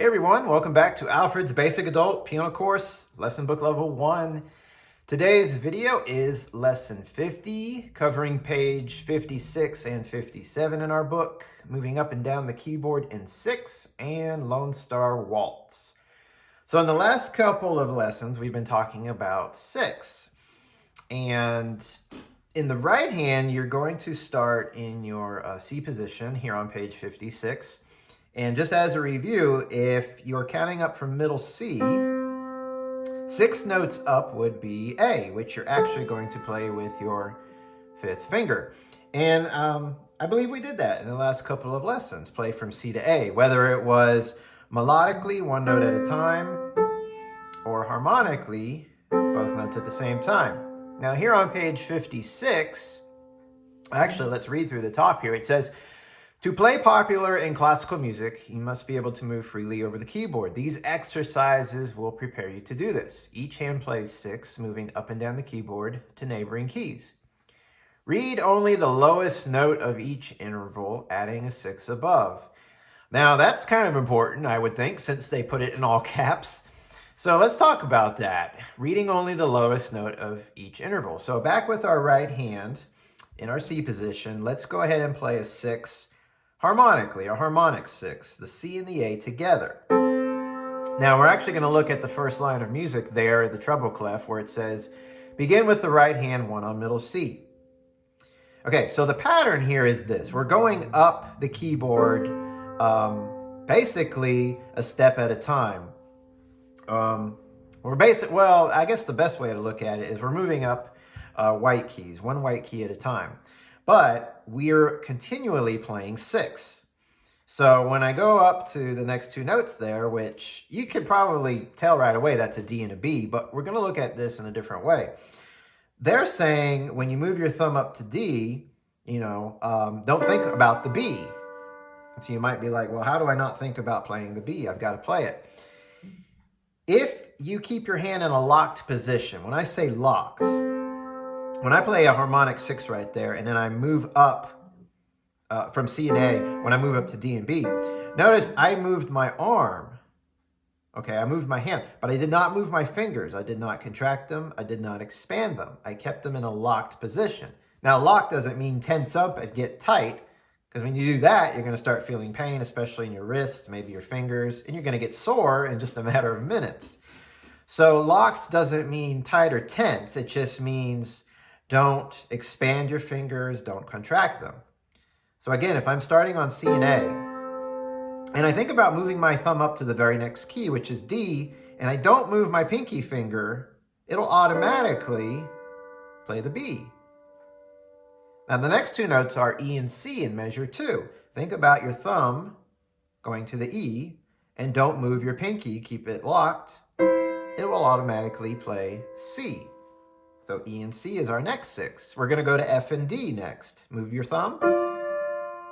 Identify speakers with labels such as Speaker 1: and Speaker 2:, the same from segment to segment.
Speaker 1: Hey everyone, welcome back to Alfred's Basic Adult Piano Course, Lesson Book Level 1. Today's video is Lesson 50, covering page 56 and 57 in our book, moving up and down the keyboard in 6, and Lone Star Waltz. So in the last couple of lessons, we've been talking about 6. And in the right hand, you're going to start in your C position here on page 56. And just as a review, if you're counting up from middle C, 6 notes up would be A, which you're actually going to play with your 5th finger. And I believe we did that in the last couple of lessons, play from C to A, whether it was melodically, one note at a time, or harmonically, both notes at the same time. Now here on page 56, actually let's read through the top here. It says, to play popular and classical music, you must be able to move freely over the keyboard. These exercises will prepare you to do this. Each hand plays 6, moving up and down the keyboard to neighboring keys. Read only the lowest note of each interval, adding a 6 above. Now that's kind of important, I would think, since they put it in all caps. So let's talk about that. Reading only the lowest note of each interval. So back with our right hand in our C position, let's go ahead and play a 6 harmonically, a harmonic 6, the C and the A together. Now we're actually going to look at the first line of music there, the treble clef, where it says, begin with the right hand, 1 on middle C. Okay, so the pattern here is this. We're going up the keyboard basically a step at a time. Well, I guess the best way to look at it is we're moving up white keys, 1 white key at a time. But we're continually playing 6. So when I go up to the next 2 notes there, which you could probably tell right away that's a D and a B, but we're going to look at this in a different way. They're saying when you move your thumb up to D, don't think about the B. So you might be like, well, how do I not think about playing the B? I've got to play it. If you keep your hand in a locked position, when I say locked, when I play a harmonic 6 right there, and then I move up from C and A, when I move up to D and B, notice I moved my arm. Okay, I moved my hand, but I did not move my fingers. I did not contract them. I did not expand them. I kept them in a locked position. Now, locked doesn't mean tense up and get tight, because when you do that, you're going to start feeling pain, especially in your wrists, maybe your fingers, and you're going to get sore in just a matter of minutes. So locked doesn't mean tight or tense. It just means don't expand your fingers, don't contract them. So again, if I'm starting on C and A, and I think about moving my thumb up to the very next key, which is D, and I don't move my pinky finger, it'll automatically play the B. Now the next 2 notes are E and C in measure 2. Think about your thumb going to the E, and don't move your pinky, keep it locked. It will automatically play C. So E and C is our next 6. We're going to go to F and D next. Move your thumb.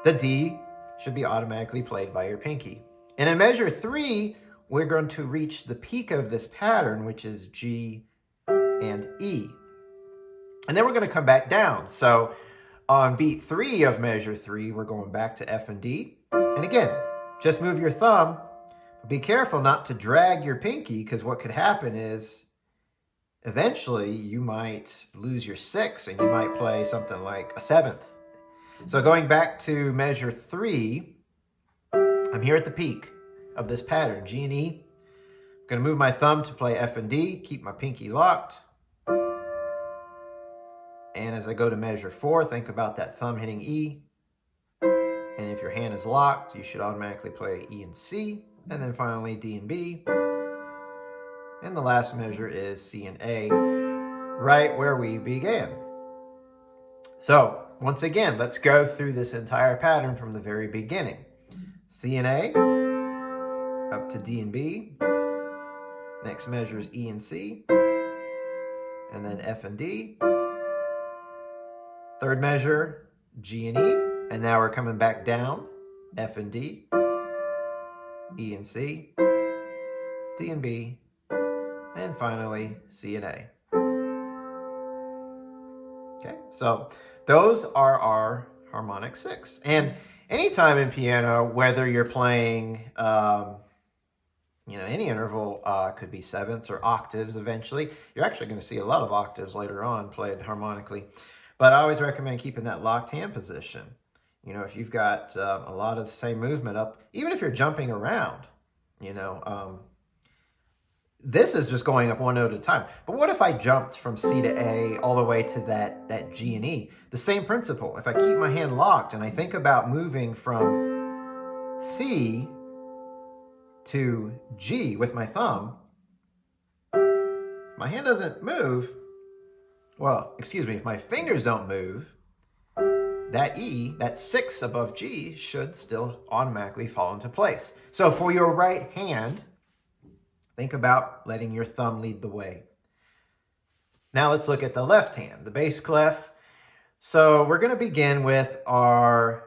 Speaker 1: The D should be automatically played by your pinky. And in measure 3, we're going to reach the peak of this pattern, which is G and E. And then we're going to come back down. So on beat 3 of measure 3, we're going back to F and D. And again, just move your thumb. Be careful not to drag your pinky, because what could happen is eventually you might lose your 6 and you might play something like a 7th. So going back to measure 3, I'm here at the peak of this pattern, G and E. I'm going to move my thumb to play F and D, keep my pinky locked. And as I go to measure 4, think about that thumb hitting E. And if your hand is locked, you should automatically play E and C. And then finally D and B. And the last measure is C and A, right where we began. So once again, let's go through this entire pattern from the very beginning. C and A, up to D and B. Next measure is E and C. And then F and D. Third measure, G and E. And now we're coming back down, F and D. E and C, D and B, and finally C and A. Okay, so those are our harmonic 6. And anytime in piano, whether you're playing You know, any interval could be sevenths or octaves eventually. You're actually going to see a lot of octaves later on played harmonically. But I always recommend keeping that locked hand position. You know, if you've got a lot of the same movement up, even if you're jumping around, you know, this is just going up one note at a time. But what if I jumped from C to A all the way to that G and E? The same principle. If I keep my hand locked and I think about moving from C to G with my thumb, my hand doesn't move. Well, excuse me, if my fingers don't move, that E, that 6 above G, should still automatically fall into place. So for your right hand, think about letting your thumb lead the way. Now let's look at the left hand, the bass clef. So we're going to begin with our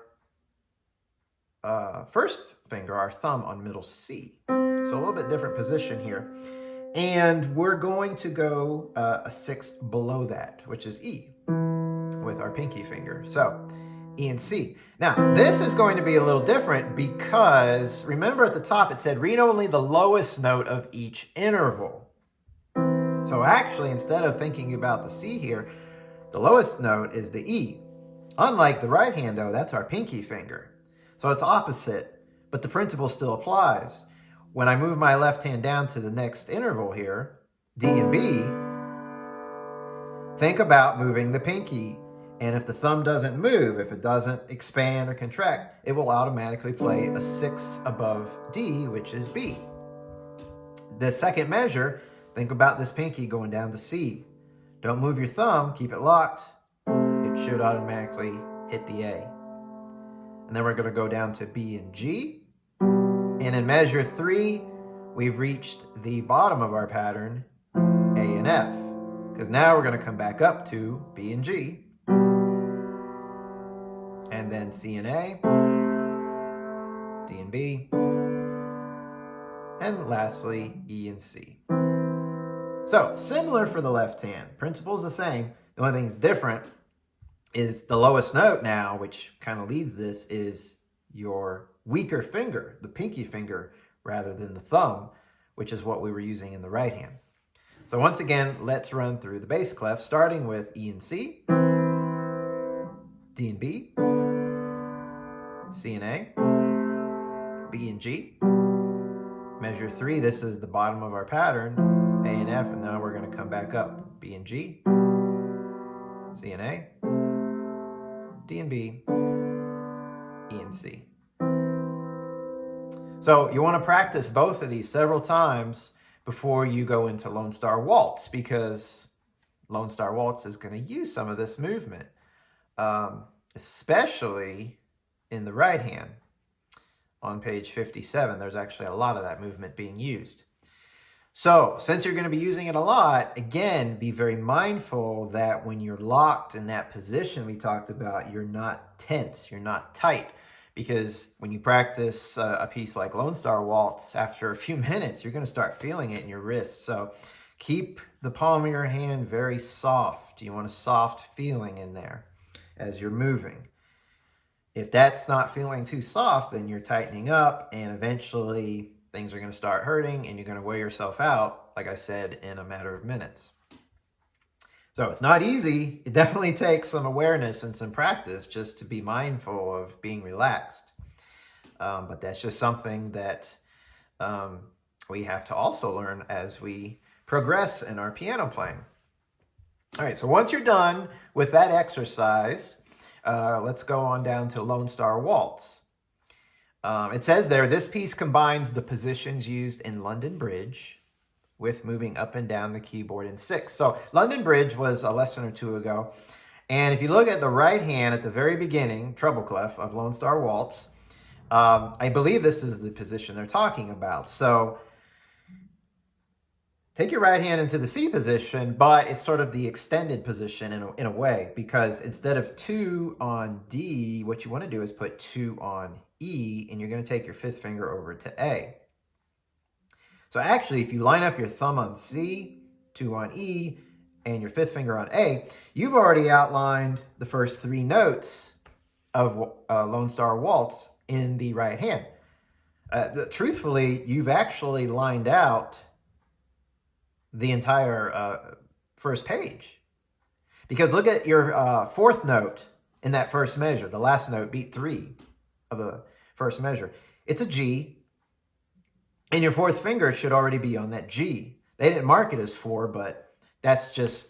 Speaker 1: first finger, our thumb on middle C. So a little bit different position here. And we're going to go a 6 below that, which is E, with our pinky finger. So E and C. Now, this is going to be a little different because remember at the top it said read only the lowest note of each interval. So actually, instead of thinking about the C here, the lowest note is the E. Unlike the right hand, though, that's our pinky finger. So it's opposite, but the principle still applies. When I move my left hand down to the next interval here, D and B, think about moving the pinky. And if the thumb doesn't move, if it doesn't expand or contract, it will automatically play a 6 above D, which is B. The second measure, think about this pinky going down to C. Don't move your thumb, keep it locked. It should automatically hit the A. And then we're going to go down to B and G. And in measure 3, we've reached the bottom of our pattern, A and F. Because now we're going to come back up to B and G. And then C and A, D and B, and lastly, E and C. So, similar for the left hand. Principle's the same. The only thing that's different is the lowest note now, which kind of leads this, is your weaker finger, the pinky finger, rather than the thumb, which is what we were using in the right hand. So once again, let's run through the bass clef, starting with E and C, D and B, C and A, B and G. Measure 3, this is the bottom of our pattern, A and F, and now we're going to come back up. B and G, C and A, D and B, E and C. So you want to practice both of these several times before you go into Lone Star Waltz, because Lone Star Waltz is going to use some of this movement, especially in the right hand. On page 57, there's actually a lot of that movement being used. So since you're going to be using it a lot, again, be very mindful that when you're locked in that position we talked about, you're not tense, you're not tight. Because when you practice a piece like Lone Star Waltz, after a few minutes, you're going to start feeling it in your wrists. So keep the palm of your hand very soft. You want a soft feeling in there as you're moving. If that's not feeling too soft, then you're tightening up, and eventually things are going to start hurting and you're going to wear yourself out, like I said, in a matter of minutes. So it's not easy. It definitely takes some awareness and some practice just to be mindful of being relaxed. But that's just something that we have to also learn as we progress in our piano playing. All right, so once you're done with that exercise, let's go on down to Lone Star Waltz. It says there, this piece combines the positions used in London Bridge with moving up and down the keyboard in 6. So London Bridge was a lesson or two ago. And if you look at the right hand at the very beginning, treble clef of Lone Star Waltz, I believe this is the position they're talking about. So take your right hand into the C position, but it's sort of the extended position in a way, because instead of 2 on D, what you want to do is put 2 on E, and you're going to take your 5th finger over to A. So actually, if you line up your thumb on C, 2 on E, and your 5th finger on A, you've already outlined the first 3 notes of Lone Star Waltz in the right hand. Truthfully, you've actually lined out the entire first page. Because look at your fourth note in that first measure, the last note, beat 3 of the first measure. It's a G, and your fourth finger should already be on that G. They didn't mark it as 4, but that's just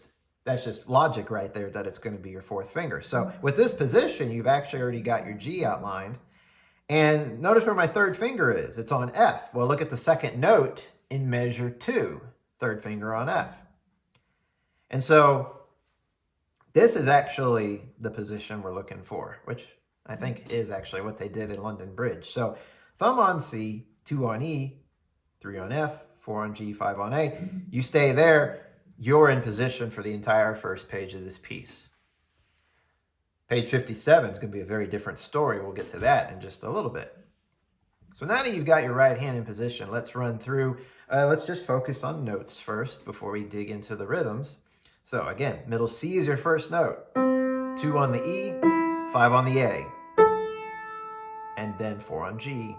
Speaker 1: logic right there that it's going to be your fourth finger. So with this position, you've actually already got your G outlined. And notice where my third finger is. It's on F. Well, look at the second note in measure 2, third finger on F. And so this is actually the position we're looking for, which I think is actually what they did in London Bridge. So thumb on C, 2 on E, 3 on F, 4 on G, 5 on A. You stay there, you're in position for the entire first page of this piece. Page 57 is going to be a very different story. We'll get to that in just a little bit. So now that you've got your right hand in position, let's run through. Let's just focus on notes first before we dig into the rhythms. So again, middle C is your first note. 2 on the E, 5 on the A, and then 4 on G.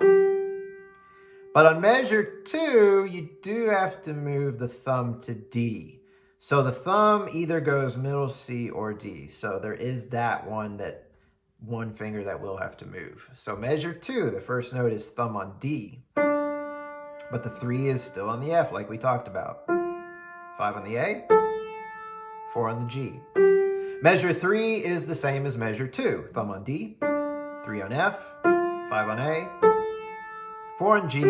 Speaker 1: But on measure 2, you do have to move the thumb to D. So the thumb either goes middle C or D. So there is that one finger that will have to move. So measure 2, the first note is thumb on D. But the 3 is still on the F like we talked about. 5 on the A, 4 on the G. Measure 3 is the same as measure 2. Thumb on D, 3 on F, 5 on A, 4 on G.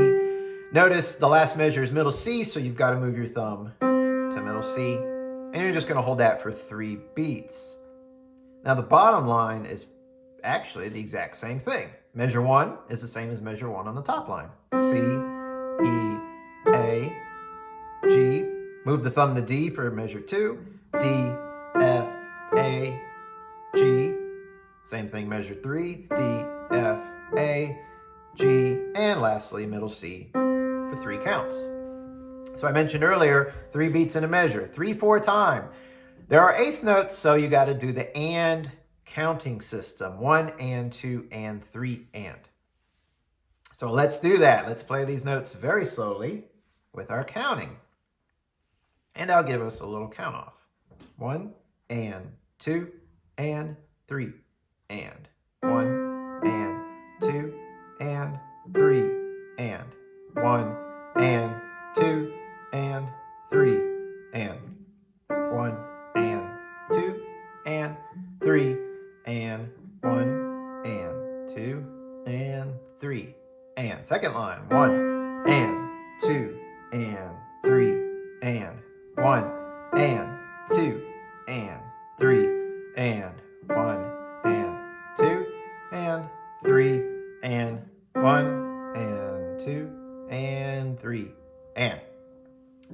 Speaker 1: Notice the last measure is middle C, so you've got to move your thumb to middle C, and you're just going to hold that for 3 beats. Now the bottom line is actually the exact same thing. Measure 1 is the same as measure 1 on the top line. C, E, A, G. Move the thumb to D for measure 2. D, F, A, G. Same thing, measure 3. D, F, A, G, and lastly, middle C for 3 counts. So I mentioned earlier, 3 beats in a measure, 3/4 time. There are eighth notes, so you got to do the and counting system. 1 and 2 and 3 and. So let's do that. Let's play these notes very slowly with our counting. And I'll give us a little count off. 1 and 2 and 3 and. 1 and 2 and 3 and. 1 and 2 and 3 and. 1 and 2 and 3 and. 1 and 2 and 3 and. Second line. 1 and 2 and 3 and. 1 and 2 and 3 and. 1 and 2 and 3 and. 1 and 2 and 3 and.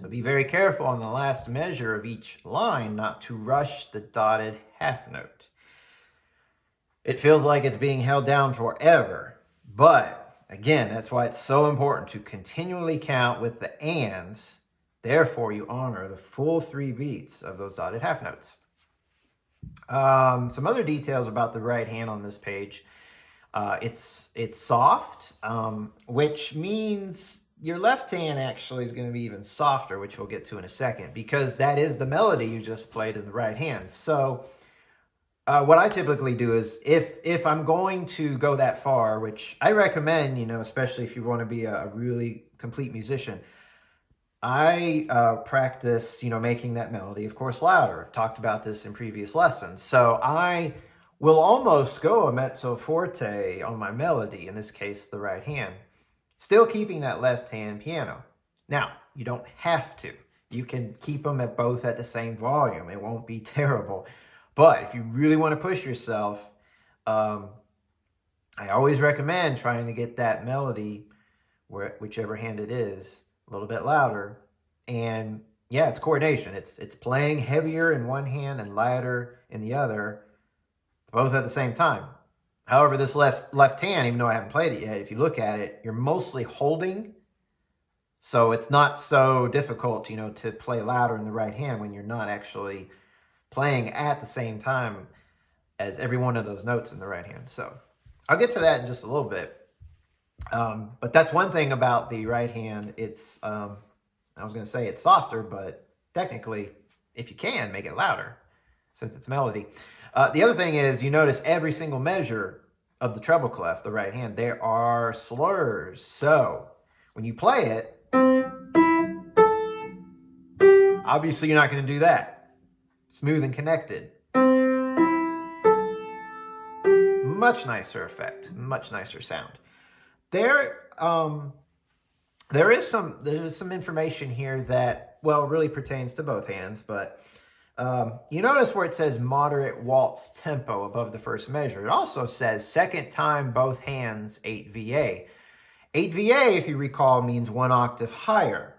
Speaker 1: So be very careful on the last measure of each line not to rush the dotted half note. It feels like it's being held down forever, but again, that's why it's so important to continually count with the ands. Therefore, you honor the full 3 beats of those dotted half notes. Some other details about the right hand on this page. It's soft, which means your left hand actually is going to be even softer, which we'll get to in a second, because that is the melody you just played in the right hand. So what I typically do is if I'm going to go that far, which I recommend, especially if you want to be a really complete musician, I practice, making that melody, of course, louder. I've talked about this in previous lessons. So I will almost go a mezzo forte on my melody, in this case, the right hand, still keeping that left hand piano. Now, you don't have to. You can keep them at both at the same volume. It won't be terrible. But if you really want to push yourself, I always recommend trying to get that melody, whichever hand it is, a little bit louder. And yeah, it's coordination. It's playing heavier in one hand and lighter in the other, both at the same time. However, this left hand, even though I haven't played it yet, if you look at it, you're mostly holding. So it's not so difficult, to play louder in the right hand when you're not actually playing at the same time as every one of those notes in the right hand. So I'll get to that in just a little bit. But that's one thing about the right hand. It's, I was going to say it's softer, but technically, if you can, make it louder since it's melody. The other thing is you notice every single measure of the treble clef, the right hand, there are slurs. So when you play it, obviously you're not going to do that. Smooth and connected. Much nicer effect, much nicer sound. There is some information here that, well, really pertains to both hands, but you notice where it says moderate waltz tempo above the first measure. It also says second time both hands 8 VA. 8 VA, if you recall, means 1 octave higher.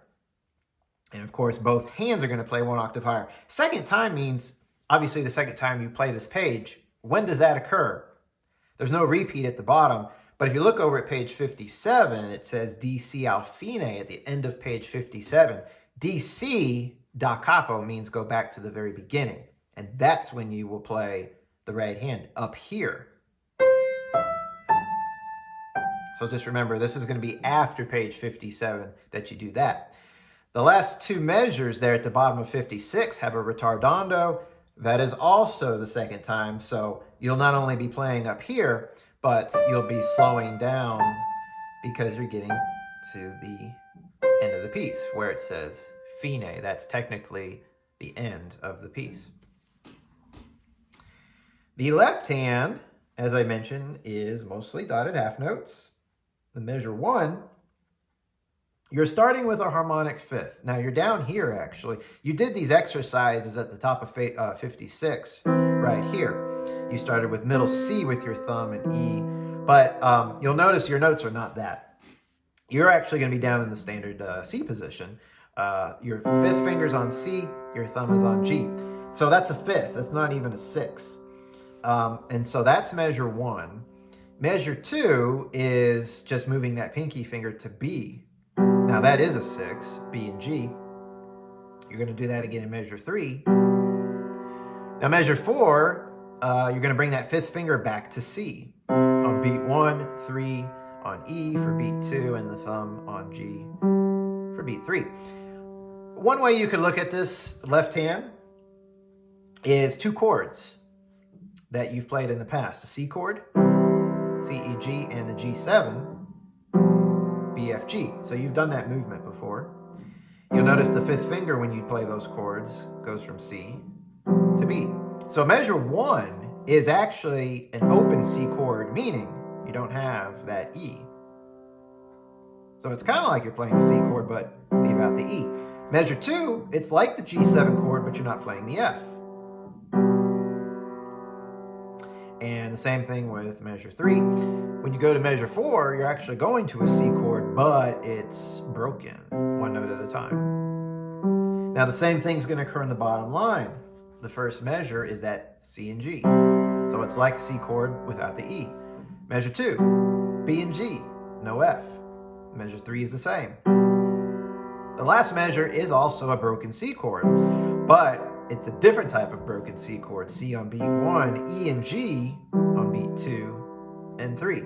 Speaker 1: And of course, both hands are going to play 1 octave higher. Second time means, obviously, the second time you play this page. When does that occur? There's no repeat at the bottom. But if you look over at page 57, it says DC al fine at the end of page 57. DC, da capo, means go back to the very beginning. And that's when you will play the right hand up here. So just remember, this is going to be after page 57 that you do that. The last two measures there at the bottom of 56 have a retardando. That is also the second time. So you'll not only be playing up here, but you'll be slowing down because you're getting to the end of the piece where it says fine. That's technically the end of the piece. The left hand, as I mentioned, is mostly dotted half notes. The measure 1, you're starting with a harmonic fifth. Now you're down here, actually. You did these exercises at the top of 56 right here. You started with middle C with your thumb and E, but you'll notice your notes are not that. You're actually going to be down in the standard C position. Your fifth finger's on C, your thumb is on G. So that's a fifth. That's not even a sixth. And so that's measure 1. Measure 2 is just moving that pinky finger to B. Now that is a 6, B and G. You're going to do that again in measure 3. Now measure 4, you're going to bring that fifth finger back to C on beat 1, 3 on E for beat 2, and the thumb on G for beat 3. One way you could look at this left hand is 2 chords that you've played in the past. The C chord, C, E, G, and the G7, B, F, G. So you've done that movement before. You'll notice the fifth finger when you play those chords goes from C to B. So measure 1 is actually an open C chord, meaning you don't have that E. So it's kind of like you're playing the C chord, but leave out the E. Measure 2, it's like the G7 chord, but you're not playing the F. And the same thing with measure 3. When you go to measure 4, you're actually going to a C chord, but it's broken, 1 note at a time. Now the same thing's going to occur in the bottom line. The first measure is that C and G. So it's like a C chord without the E. Measure 2, B and G, no F. Measure 3 is the same. The last measure is also a broken C chord, but it's a different type of broken C chord. C on beat 1, E and G on beat 2 and 3.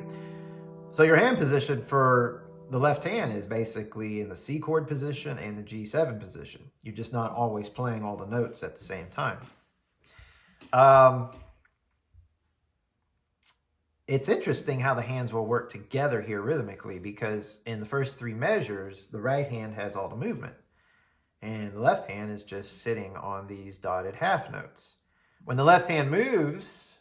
Speaker 1: So your hand position for the left hand is basically in the C chord position and the G7 position. You're just not always playing all the notes at the same time. It's interesting how the hands will work together here rhythmically, because in the first 3 measures, the right hand has all the movement. And the left hand is just sitting on these dotted half notes. When the left hand moves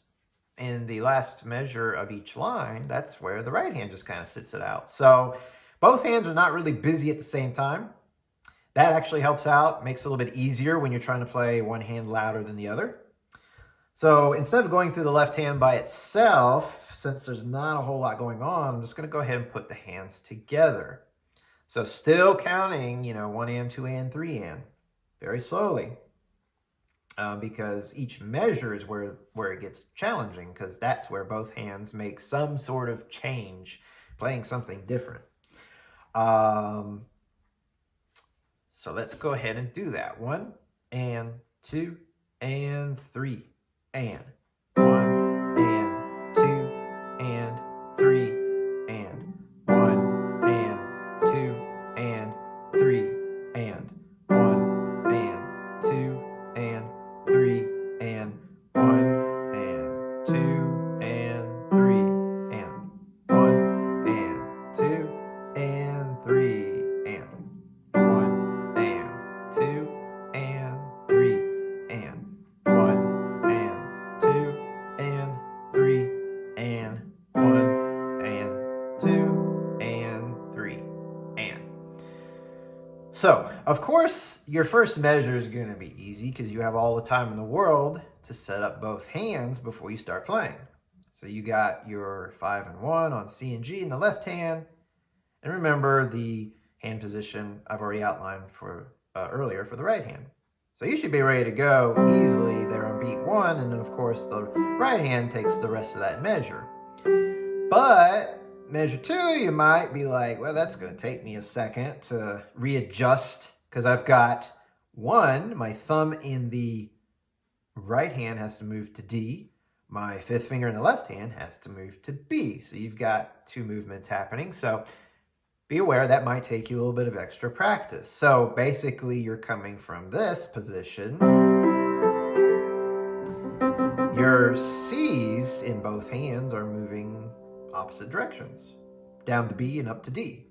Speaker 1: in the last measure of each line, that's where the right hand just kind of sits it out. So both hands are not really busy at the same time. That actually helps out, makes it a little bit easier when you're trying to play one hand louder than the other. So instead of going through the left hand by itself, since there's not a whole lot going on, I'm just going to go ahead and put the hands together. So still counting, 1 and, 2 and, 3 and, very slowly, because each measure is where it gets challenging, because that's where both hands make some sort of change, playing something different. So let's go ahead and do that. 1 and 2 and 3 and 1 and 2 and 3 and 1 So, of course, your first measure is going to be easy because you have all the time in the world to set up both hands before you start playing. So you got your 5 and 1 on C and G in the left hand. And remember the hand position I've already outlined for earlier for the right hand. So you should be ready to go easily there on beat 1. And then, of course, the right hand takes the rest of that measure. But measure 2, you might be like, well, that's going to take me a second to readjust because I've got 1, my thumb in the right hand has to move to D. My 5th finger in the left hand has to move to B. So you've got 2 movements happening. So be aware that might take you a little bit of extra practice. So basically you're coming from this position. Your C's in both hands are moving opposite directions, down to B and up to D.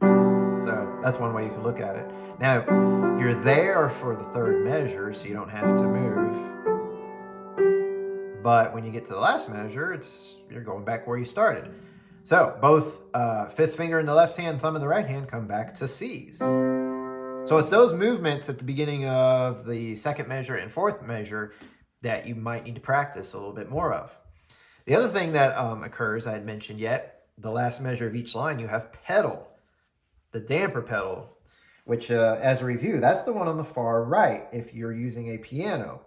Speaker 1: So that's one way you can look at it. Now, you're there for the 3rd measure, so you don't have to move. But when you get to the last measure, you're going back where you started. So both 5th finger in the left hand, thumb in the right hand come back to C's. So it's those movements at the beginning of the 2nd measure and 4th measure that you might need to practice a little bit more of. The other thing that occurs, I had mentioned yet, the last measure of each line, you have pedal, the damper pedal, which as a review, that's the one on the far right if you're using a piano.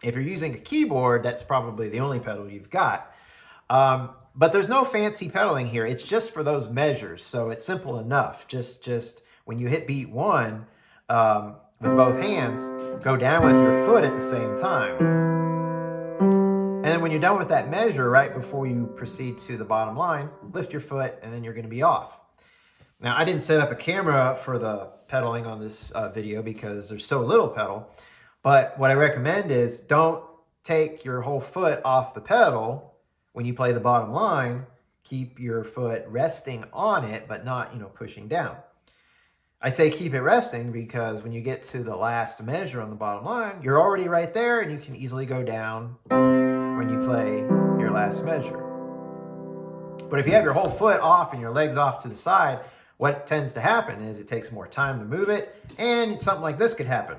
Speaker 1: If you're using a keyboard, that's probably the only pedal you've got. But there's no fancy pedaling here. It's just for those measures, so it's simple enough. Just when you hit beat 1 with both hands, go down with your foot at the same time. And then when you're done with that measure, right before you proceed to the bottom line, lift your foot, and then you're going to be off. Now, I didn't set up a camera for the pedaling on this video because there's so little pedal. But what I recommend is don't take your whole foot off the pedal when you play the bottom line. Keep your foot resting on it, but not, pushing down. I say keep it resting because when you get to the last measure on the bottom line, you're already right there and you can easily go down when you play your last measure. But if you have your whole foot off and your legs off to the side, what tends to happen is it takes more time to move it, and something like this could happen.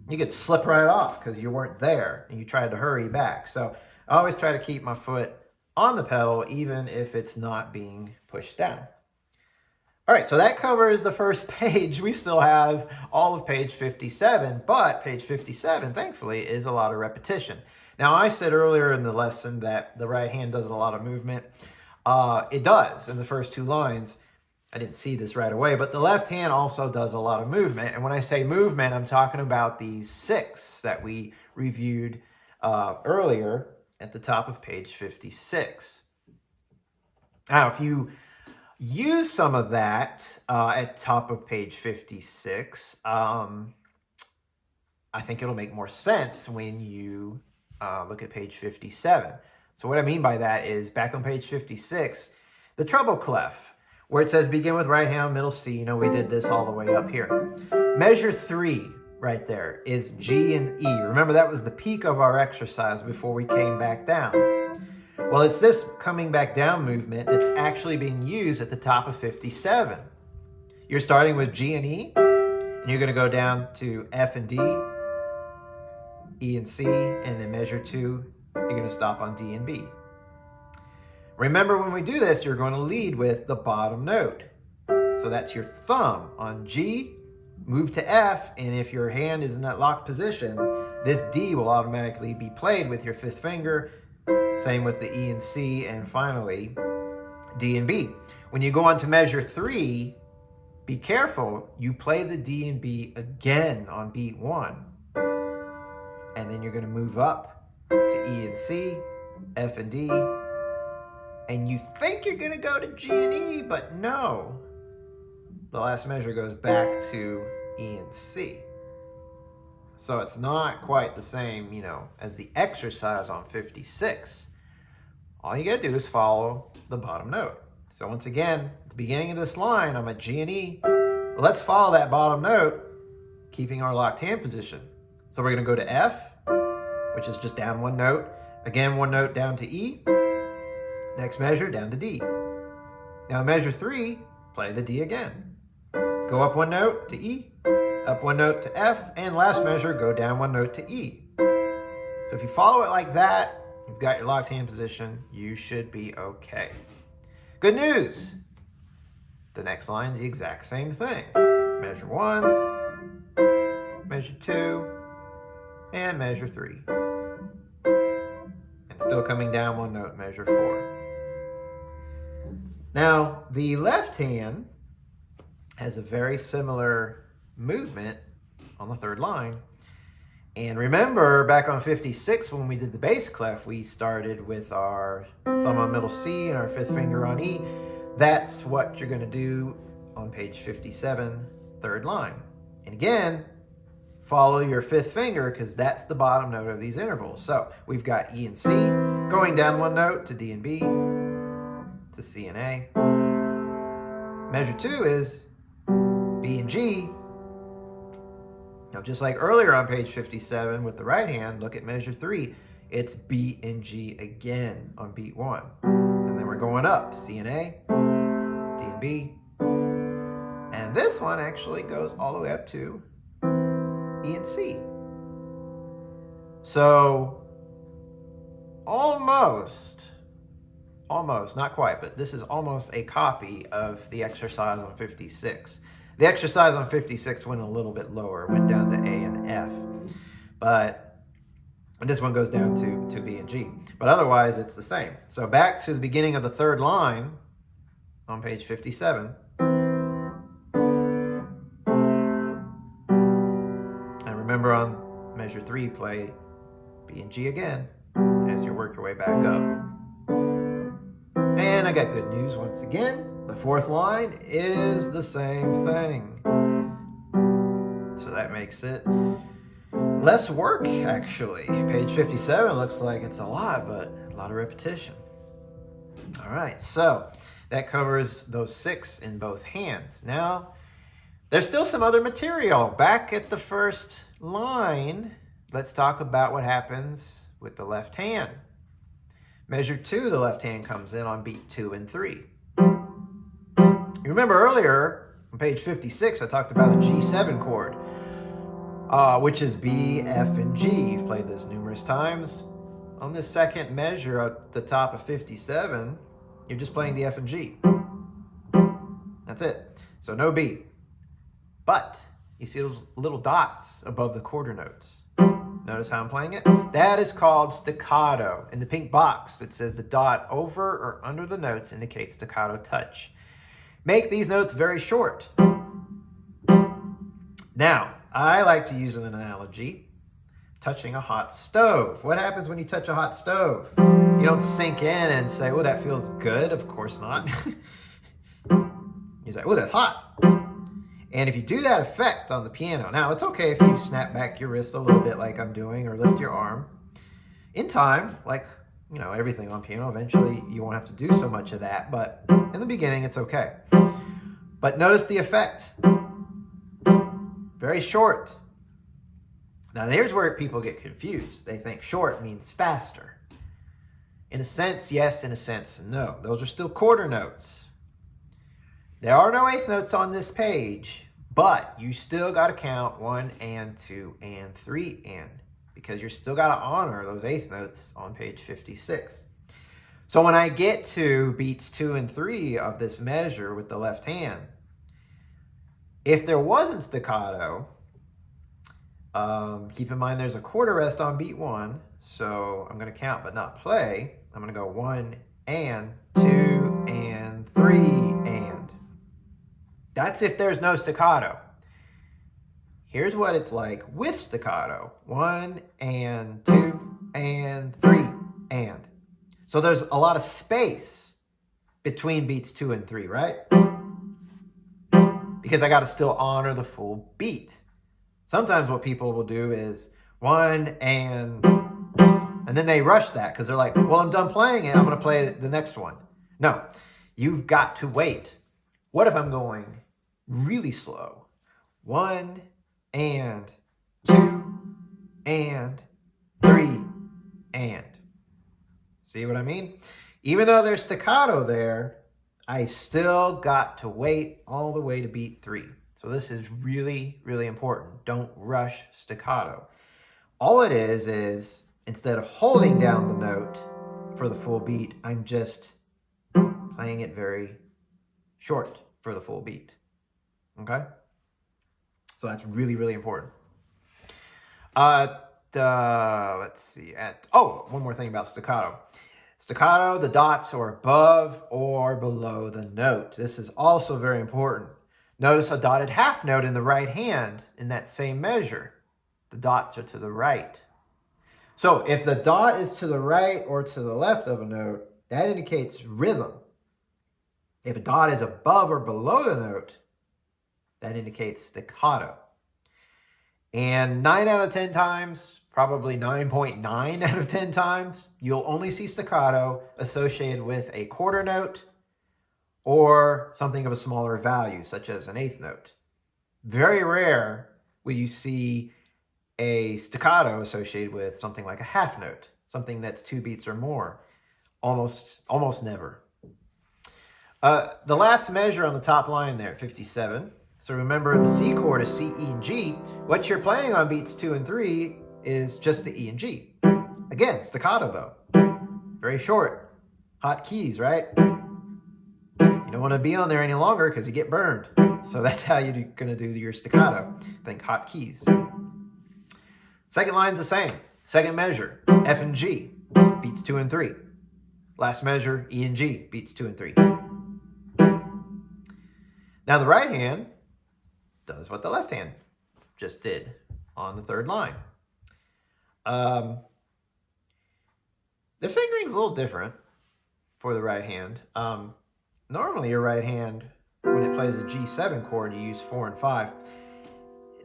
Speaker 1: You could slip right off because you weren't there and you tried to hurry back. So I always try to keep my foot on the pedal even if it's not being pushed down. All right, so that covers the first page. We still have all of page 57, but page 57, thankfully, is a lot of repetition. Now, I said earlier in the lesson that the right hand does a lot of movement. It does in the first 2 lines. I didn't see this right away, but the left hand also does a lot of movement. And when I say movement, I'm talking about these 6 that we reviewed earlier at the top of page 56. Now, if you use some of that at top of page 56, I think it'll make more sense when you look at page 57. So what I mean by that is back on page 56, the treble clef, where it says begin with right hand, middle C. We did this all the way up here. Measure 3 right there is G and E. Remember, that was the peak of our exercise before we came back down. Well, it's this coming back down movement that's actually being used at the top of 57. You're starting with G and E, and you're going to go down to F and D, E and C, and then measure 2, you're going to stop on D and B. Remember, when we do this, you're going to lead with the bottom note. So that's your thumb on G, move to F, and if your hand is in that locked position, this D will automatically be played with your 5th finger. Same with the E and C, and finally, D and B. When you go on to measure 3, be careful, you play the D and B again on beat 1. And then you're going to move up to E and C, F and D, and you think you're going to go to G and E, but no. The last measure goes back to E and C. So it's not quite the same, as the exercise on 56. All you gotta do is follow the bottom note. So once again, at the beginning of this line, I'm at G and E. Let's follow that bottom note, keeping our locked hand position. So we're gonna go to F, which is just down 1 note. Again, 1 note down to E. Next measure, down to D. Now measure 3, play the D again. go up one note to E, up one note to F, and last measure, go down one note to E. So if you follow it like that, you've got your locked hand position, you should be okay. Good news! The next line is the exact same thing. Measure 1, measure 2, and measure 3. And still coming down one note, measure 4. Now, the left hand has a very similar movement on the third line. And remember, back on 56, when we did the bass clef, we started with our thumb on middle C and our fifth finger on E. That's what you're going to do on page 57, third line. And again, follow your fifth finger because that's the bottom note of these intervals. So we've got E and C, going down one note to D and B, to C and A. Measure 2 is B and G. Now, just like earlier on page 57 with the right hand, look at measure 3. It's B and G again on beat 1. And then we're going up, C and A, D and B. And this one actually goes all the way up to E and C. So, almost, not quite, but this is almost a copy of the exercise on 56. The exercise on 56 went a little bit lower, went down to A and F. But this one goes down to B and G. But otherwise, it's the same. So back to the beginning of the third line on page 57. And remember on measure 3, play B and G again as you work your way back up. And I got good news once again. The fourth line is the same thing. So that makes it less work, actually. Page 57 looks like it's a lot, but a lot of repetition. All right, so that covers those 6 in both hands. Now, there's still some other material. Back at the first line, let's talk about what happens with the left hand. Measure 2, the left hand comes in on beat 2 and 3. You remember earlier on page 56, I talked about a G7 chord, which is B, F, and G. You've played this numerous times. On this second measure at the top of 57, you're just playing the F and G. That's it. So no B. But you see those little dots above the quarter notes. Notice how I'm playing it? That is called staccato. In the pink box, it says the dot over or under the notes indicates staccato touch. Make these notes very short. Now, I like to use an analogy, touching a hot stove. What happens when you touch a hot stove? You don't sink in and say, oh, that feels good. Of course not. You say, oh, that's hot. And if you do that effect on the piano, now it's okay if you snap back your wrist a little bit like I'm doing or lift your arm. In time, like, you know, everything on piano, eventually you won't have to do so much of that, but in the beginning it's okay. But notice the effect. Very short. Now here's where people get confused. They think short means faster. In a sense, yes. In a sense, no. Those are still quarter notes. There are no eighth notes on this page, but you still got to count 1 and 2 and 3 and, because you're still got to honor those eighth notes on page 56. So when I get to beats 2 and 3 of this measure with the left hand, if there wasn't staccato, keep in mind there's a quarter rest on beat 1, so I'm going to count but not play. I'm going to go 1 and 2 and 3 and. That's if there's no staccato. Here's what it's like with staccato. 1 and 2 and 3 and. So there's a lot of space between beats 2 and 3, right? Because I got to still honor the full beat. Sometimes what people will do is 1 and then they rush that because they're like, well, I'm done playing it. I'm going to play the next one. No, you've got to wait. What if I'm going really slow? 1 and 2 and 3 and. See what I mean? Even though there's staccato there, I've still got to wait all the way to beat 3. So this is really, really important. Don't rush staccato. All it is instead of holding down the note for the full beat, I'm just playing it very short for the full beat. Okay? So that's really, really important. Let's see. One more thing about staccato. Staccato, the dots are above or below the note. This is also very important. Notice a dotted half note in the right hand in that same measure. The dots are to the right. So if the dot is to the right or to the left of a note, that indicates rhythm. If a dot is above or below the note, that indicates staccato. And 9 out of 10 times, probably 9.9 out of 10 times, you'll only see staccato associated with a quarter note or something of a smaller value, such as an eighth note. Very rare will you see a staccato associated with something like a half note, something that's 2 beats or more. Almost never. The last measure on the top line there, 57. So remember, the C chord is C, E, and G. What you're playing on beats 2 and 3 is just the E and G. Again, staccato though. Very short. Hot keys, right? You don't want to be on there any longer because you get burned. So that's how you're going to do your staccato. Think hot keys. Second line's the same. Second measure, F and G, beats 2 and 3. Last measure, E and G, beats 2 and 3. Now the right hand does what the left hand just did on the third line. The fingering's a little different for the right hand. Normally your right hand, when it plays a G7 chord, you use 4 and 5.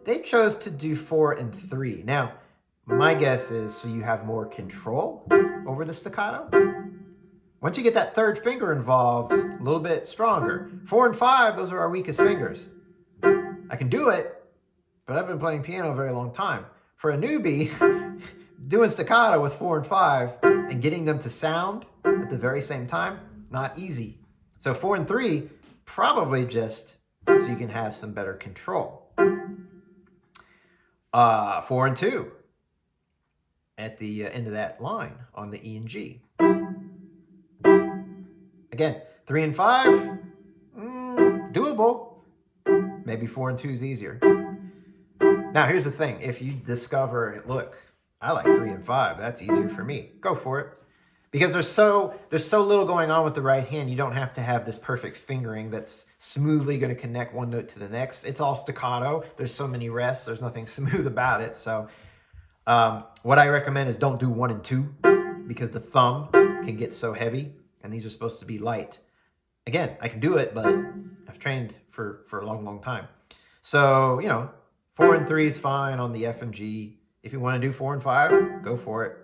Speaker 1: They chose to do 4 and 3. Now, my guess is so you have more control over the staccato. Once you get that third finger involved, a little bit stronger. 4 and 5, those are our weakest fingers. I can do it, but I've been playing piano a very long time. For a newbie, doing staccato with 4 and 5 and getting them to sound at the very same time, not easy. So 4 and 3, probably just so you can have some better control. 4 and 2 at the end of that line on the E and G. Again, 3 and 5, doable. Maybe 4 and 2 is easier. Now, here's the thing. If you discover, look, I like 3 and 5. That's easier for me. Go for it. Because there's so little going on with the right hand, you don't have to have this perfect fingering that's smoothly going to connect one note to the next. It's all staccato. There's so many rests. There's nothing smooth about it. So what I recommend is don't do 1 and 2 because the thumb can get so heavy, and these are supposed to be light. Again, I can do it, but I've trained for a long, long time. So, 4 and 3 is fine on the F and G. If you want to do 4 and 5, go for it.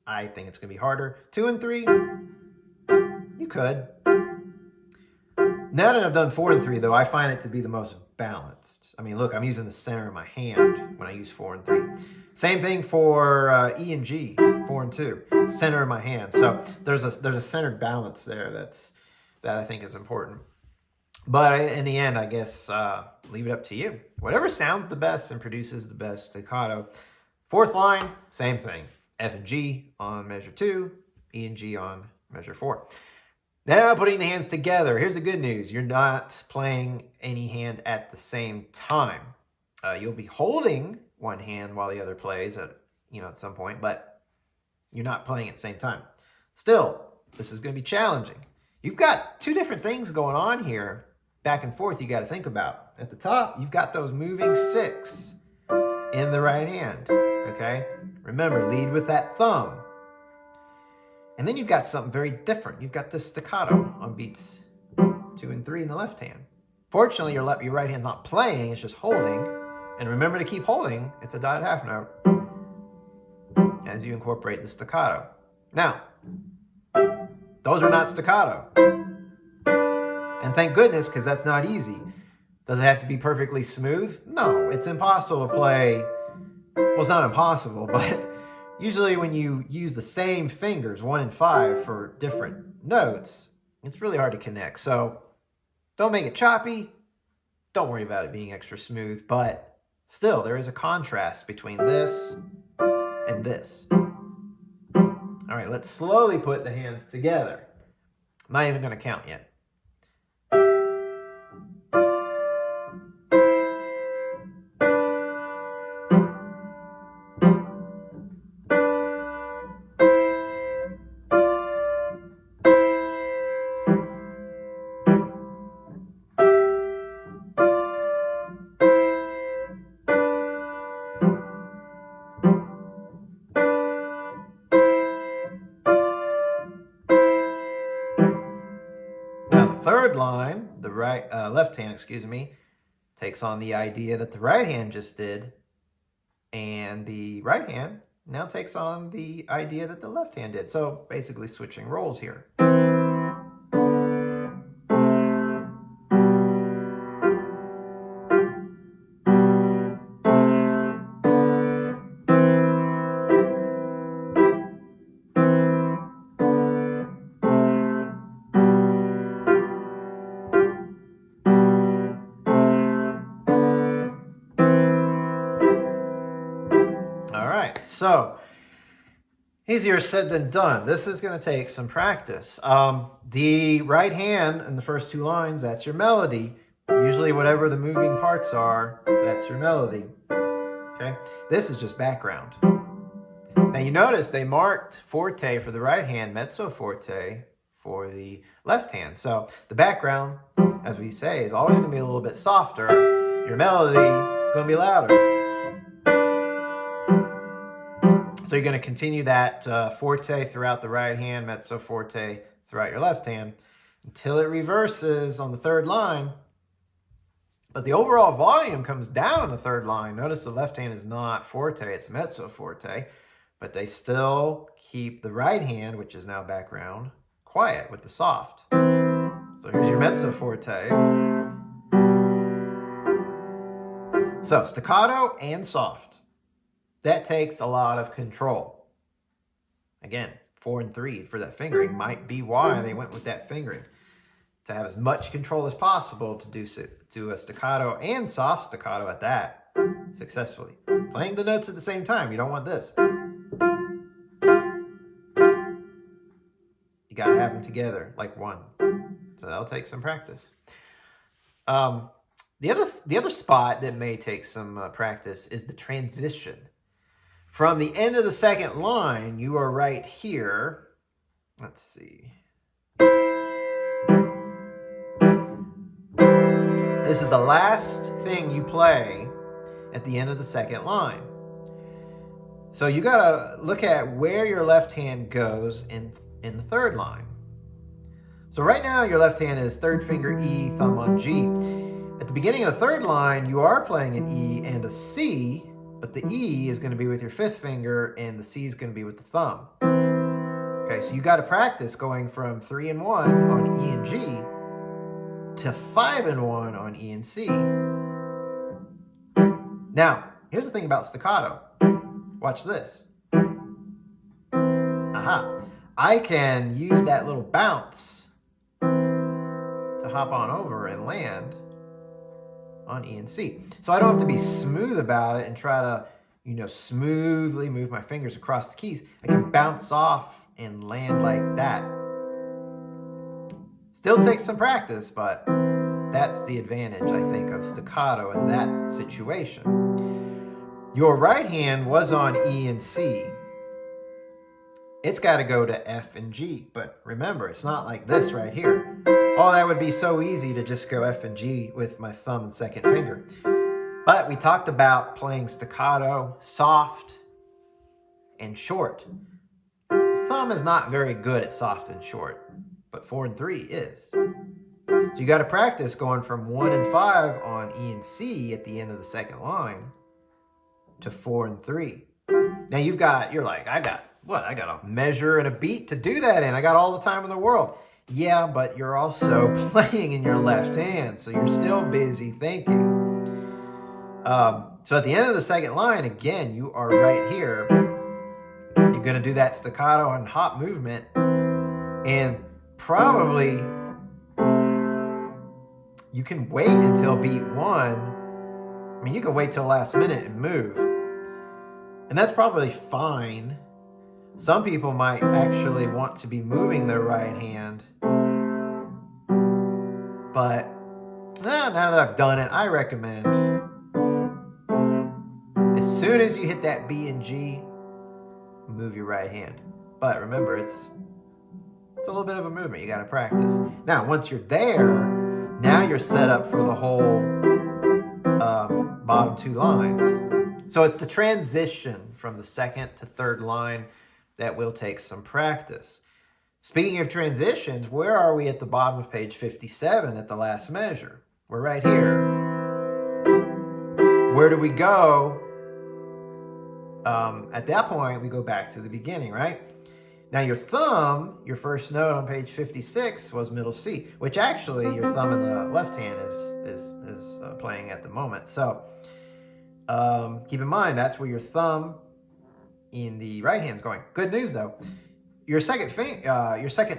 Speaker 1: I think it's going to be harder. 2 and 3, you could. Now that I've done 4 and 3, though, I find it to be the most balanced. I mean, look, I'm using the center of my hand when I use 4 and 3. Same thing for E and G, 4 and 2, center of my hand. So there's a centered balance there that I think is important. But in the end, I guess leave it up to you. Whatever sounds the best and produces the best staccato. Fourth line, same thing. F and G on measure 2, E and G on measure 4. Now putting the hands together. Here's the good news. You're not playing any hand at the same time. You'll be holding one hand while the other plays at some point, but you're not playing at the same time. Still, this is going to be challenging. You've got 2 different things going on here, back and forth, you got to think about. At the top, you've got those moving 6 in the right hand, okay? Remember, lead with that thumb. And then you've got something very different. You've got this staccato on beats 2 and 3 in the left hand. Fortunately, your right hand's not playing, it's just holding. And remember to keep holding, it's a dotted half note, as you incorporate the staccato. Now, those are not staccato. And thank goodness, because that's not easy. Does it have to be perfectly smooth? No, it's impossible to play. Well, it's not impossible, but usually when you use the same fingers, 1 and 5, for different notes, it's really hard to connect. So don't make it choppy. Don't worry about it being extra smooth, but still, there is a contrast between this and this. All right, let's slowly put the hands together. I'm not even going to count yet. Third line, the left hand, takes on the idea that the right hand just did, and the right hand now takes on the idea that the left hand did. So basically switching roles here. So, easier said than done. This is going to take some practice. The right hand in the first two lines, that's your melody. Usually whatever the moving parts are, that's your melody. Okay? This is just background. Now you notice they marked forte for the right hand, mezzo forte for the left hand. So the background, as we say, is always going to be a little bit softer. Your melody going to be louder. So you're going to continue that forte throughout the right hand, mezzo forte throughout your left hand, until it reverses on the third line. But the overall volume comes down on the third line. Notice the left hand is not forte, it's mezzo forte, but they still keep the right hand, which is now background, quiet with the soft. So here's your mezzo forte. So staccato and soft. That takes a lot of control. Again, 4 and 3 for that fingering might be why they went with that fingering. To have as much control as possible to do a staccato and soft staccato at that successfully. Playing the notes at the same time, you don't want this. You got to have them together like one. So that'll take some practice. The other spot that may take some practice is the transition. From the end of the second line, you are right here. Let's see. This is the last thing you play at the end of the second line. So you got to look at where your left hand goes in the third line. So right now your left hand is third finger E, thumb on G. At the beginning of the third line, you are playing an E and a C, but the E is going to be with your fifth finger and the C is going to be with the thumb. Okay, so you got to practice going from 3 and 1 on E and G to 5 and 1 on E and C. Now, here's the thing about staccato. Watch this. Aha. I can use that little bounce to hop on over and land on E and C. So I don't have to be smooth about it and try to, smoothly move my fingers across the keys. I can bounce off and land like that. Still takes some practice, but that's the advantage, I think, of staccato in that situation. Your right hand was on E and C. It's got to go to F and G, but remember, it's not like this right here. Oh, that would be so easy to just go F and G with my thumb and second finger. But we talked about playing staccato, soft, and short. Thumb is not very good at soft and short, but 4 and 3 is. So you got to practice going from 1 and 5 on E and C at the end of the second line to 4 and 3. Now you're like, I got a measure and a beat to do that in. I got all the time in the world. Yeah, but you're also playing in your left hand, so you're still busy thinking. So at the end of the second line, again, you are right here. You're going to do that staccato and hop movement, and probably You can wait until beat 1. I mean, you can wait till last minute and move. And that's probably fine. Some people might actually want to be moving their right hand. But now that I've done it, I recommend as soon as you hit that B and G, move your right hand. But remember, it's a little bit of a movement. You got to practice. Now, once you're there, now you're set up for the whole bottom 2 lines. So it's the transition from the second to third line that will take some practice. Speaking of transitions, where are we at the bottom of page 57 at the last measure? We're right here. Where do we go? At that point, we go back to the beginning, right? Now your thumb, your first note on page 56 was middle C, which actually your thumb in the left hand is playing at the moment. So keep in mind, that's where your thumb in the right hand is going. Good news though. Your second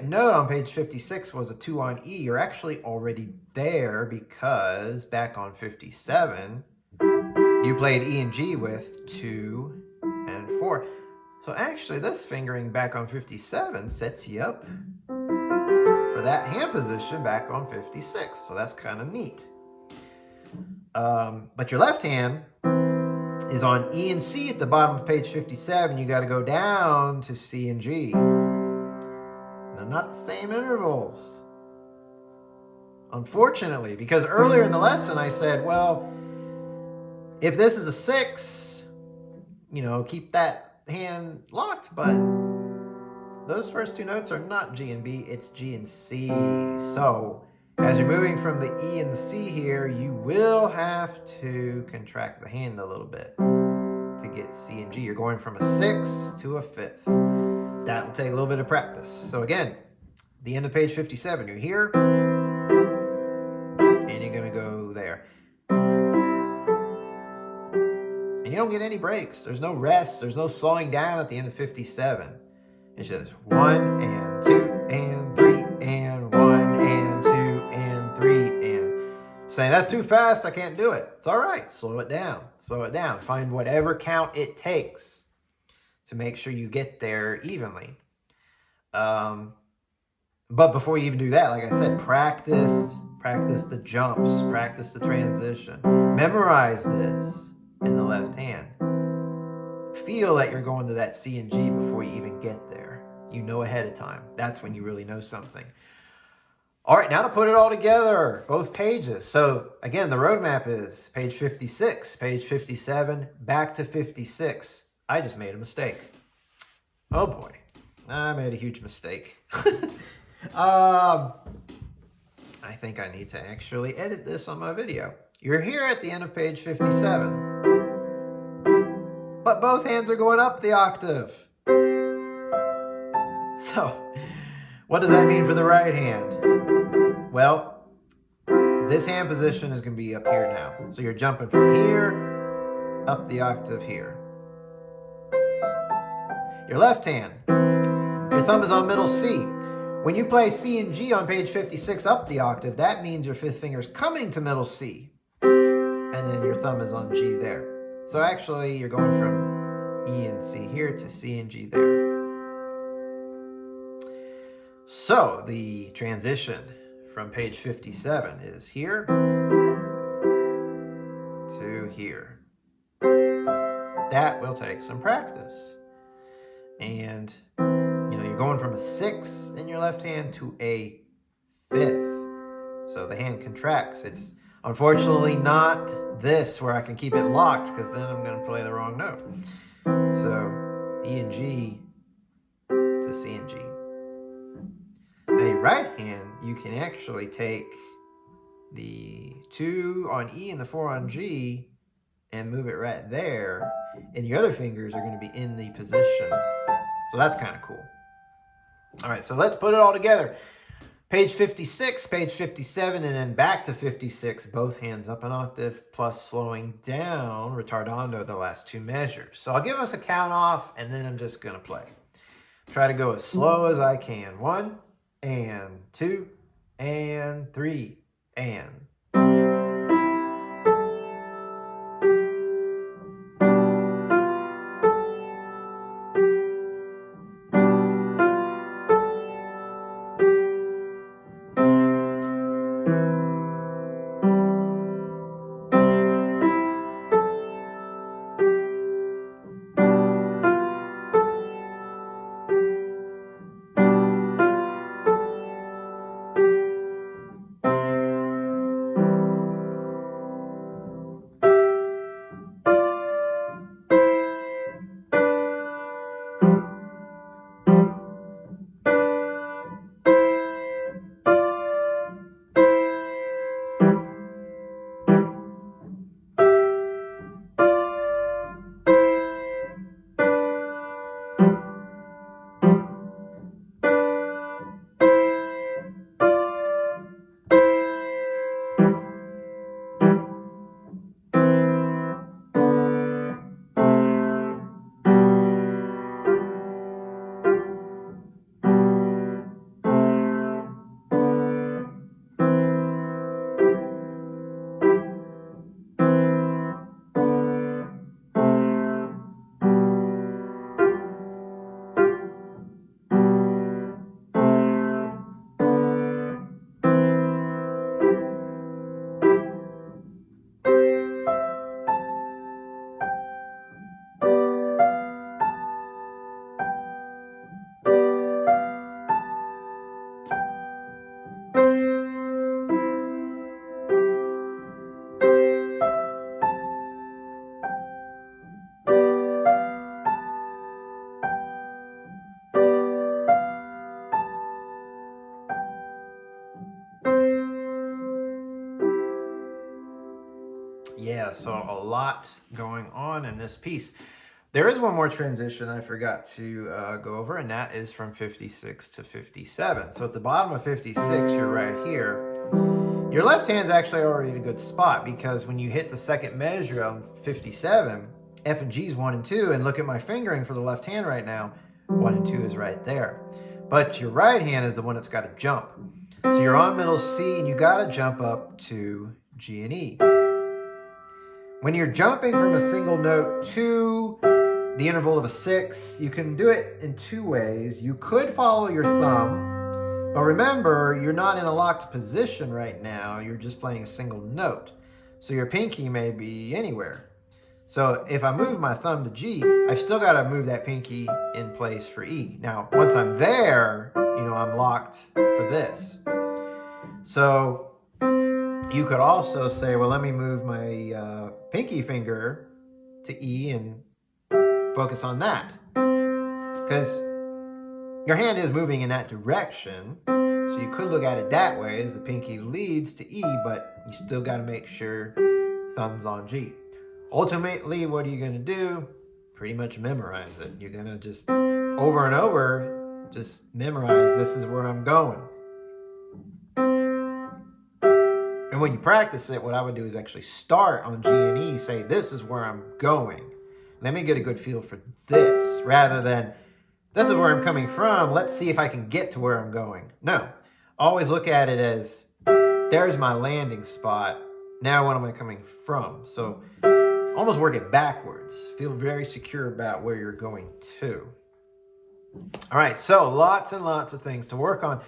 Speaker 1: note on page 56 was a 2 on E. You're actually already there because back on 57, you played E and G with 2 and 4. So actually, this fingering back on 57 sets you up for that hand position back on 56. So that's kind of neat. But your left hand is on E and C at the bottom of page 57. You got to go down to C and G. They're not the same intervals, unfortunately, because earlier in the lesson I said, well, if this is a 6, you know, keep that hand locked, but those first 2 notes are not G and B, it's G and C. So as you're moving from the E and the C here, you will have to contract the hand a little bit to get C and G. You're going from a 6 to a 5th. That will take a little bit of practice. So again, the end of page 57, you're here, and you're going to go there. And you don't get any breaks. There's no rest. There's no slowing down at the end of 57. It's just 1 and 2 and 3 and 1 and 2 and 3 and saying that's too fast. I can't do it. It's all right. Slow it down. Slow it down. Find whatever count it takes to make sure you get there evenly. But before you even do that, like I said, practice the jumps, practice the transition. Memorize this in the left hand. Feel that you're going to that C and G before you even get there. You know ahead of time. That's when you really know something. All right, now to put it all together, both pages. So again, the roadmap is page 56, page 57, back to 56. I just made a mistake. Oh boy, I made a huge mistake. I think I need to actually edit this on my video. You're here at the end of page 57. But both hands are going up the octave. So, what does that mean for the right hand? Well, this hand position is going to be up here now. So you're jumping from here up the octave here. Your left hand, your thumb is on middle C. When you play C and G on page 56 up the octave, that means your 5th finger is coming to middle C. And then your thumb is on G there. So actually, you're going from E and C here to C and G there. So the transition from page 57 is here to here. That will take some practice. And you're going from a 6 in your left hand to a 5th. So the hand contracts. It's unfortunately not this where I can keep it locked, because then I'm going to play the wrong note. So E and G to C and G. Now your right hand, you can actually take the 2 on E and the 4 on G and move it right there. And your other fingers are going to be in the position. So that's kind of cool. All right, so let's put it all together. Page 56, page 57, and then back to 56, both hands up an octave, plus slowing down, retardando, the last 2 measures. So I'll give us a count off, and then I'm just going to play. Try to go as slow as I can. 1, and 2, and 3, and Yeah, so a lot going on in this piece. There is one more transition I forgot to go over, and that is from 56 to 57. So at the bottom of 56, you're right here. Your left hand's actually already in a good spot, because when you hit the second measure on 57, F and G is 1 and 2, and look at my fingering for the left hand right now. 1 and 2 is right there. But your right hand is the one that's got to jump. So you're on middle C, and you got to jump up to G and E. When you're jumping from a single note to the interval of a 6, you can do it in two ways. You could follow your thumb, but remember, you're not in a locked position right now. You're just playing a single note. So your pinky may be anywhere. So if I move my thumb to G, I've still got to move that pinky in place for E. Now, once I'm there, I'm locked for this. So you could also say, well, let me move my pinky finger to E and focus on that. Because your hand is moving in that direction. So you could look at it that way, as the pinky leads to E, but you still got to make sure thumb's on G. Ultimately, what are you going to do? Pretty much memorize it. You're going to just over and over, just memorize, this is where I'm going. And when you practice it, what I would do is actually start on G and E, say, this is where I'm going. Let me get a good feel for this, rather than, this is where I'm coming from, let's see if I can get to where I'm going. No, always look at it as, there's my landing spot, now what am I coming from? So almost work it backwards. Feel very secure about where you're going to. All right, so lots and lots of things to work on.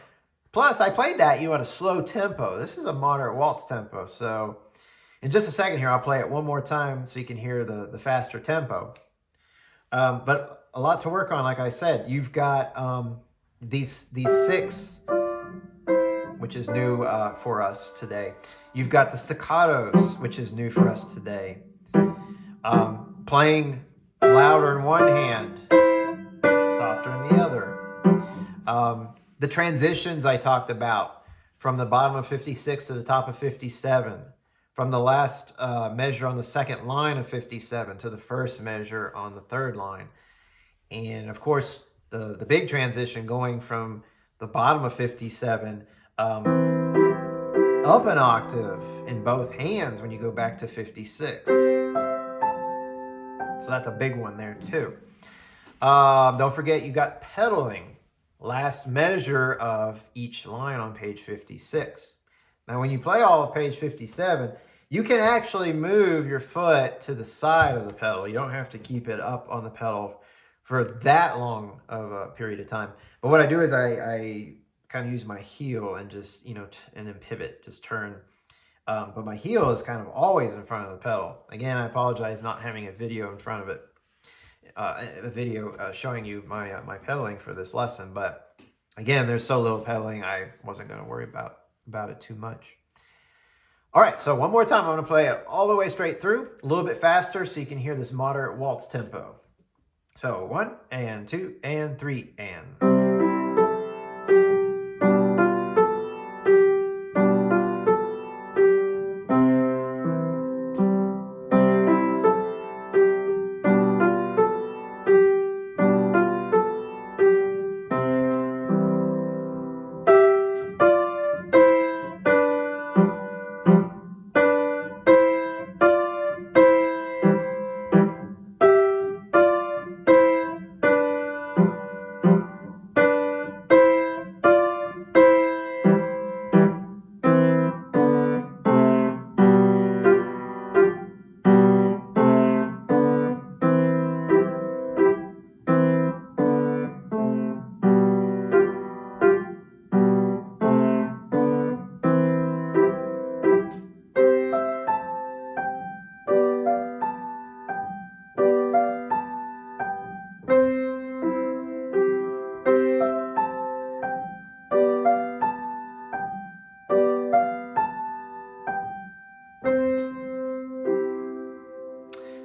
Speaker 1: Plus, I played that at a slow tempo. This is a moderate waltz tempo. So in just a second here, I'll play it one more time so you can hear the faster tempo. But a lot to work on, like I said. You've got these 6, which is new for us today. You've got the staccatos, which is new for us today. Playing louder in one hand, softer in the other. The transitions I talked about, from the bottom of 56 to the top of 57, from the last measure on the second line of 57 to the first measure on the third line. And of course, the big transition going from the bottom of 57 up an octave in both hands when you go back to 56. So that's a big one there too. Don't forget, you got pedaling. Last measure of each line on page 56. Now, when you play all of page 57, you can actually move your foot to the side of the pedal. You don't have to keep it up on the pedal for that long of a period of time. But what I do is I kind of use my heel and just, and then pivot, just turn. But my heel is kind of always in front of the pedal. Again, I apologize not having a video in front of it, a video showing you my pedaling for this lesson. But again, there's so little pedaling, I wasn't going to worry about it too much. All right, so one more time, I'm going to play it all the way straight through, a little bit faster so you can hear this moderate waltz tempo. So 1 and 2 and 3 and...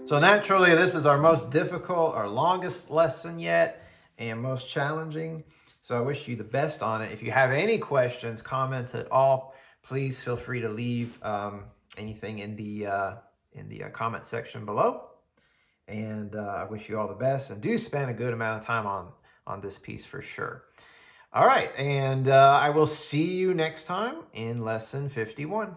Speaker 1: So naturally, this is our most difficult, our longest lesson yet, and most challenging. So I wish you the best on it. If you have any questions, comments at all, please feel free to leave anything in the comment section below. And I wish you all the best, and do spend a good amount of time on this piece for sure. All right, and I will see you next time in lesson 51.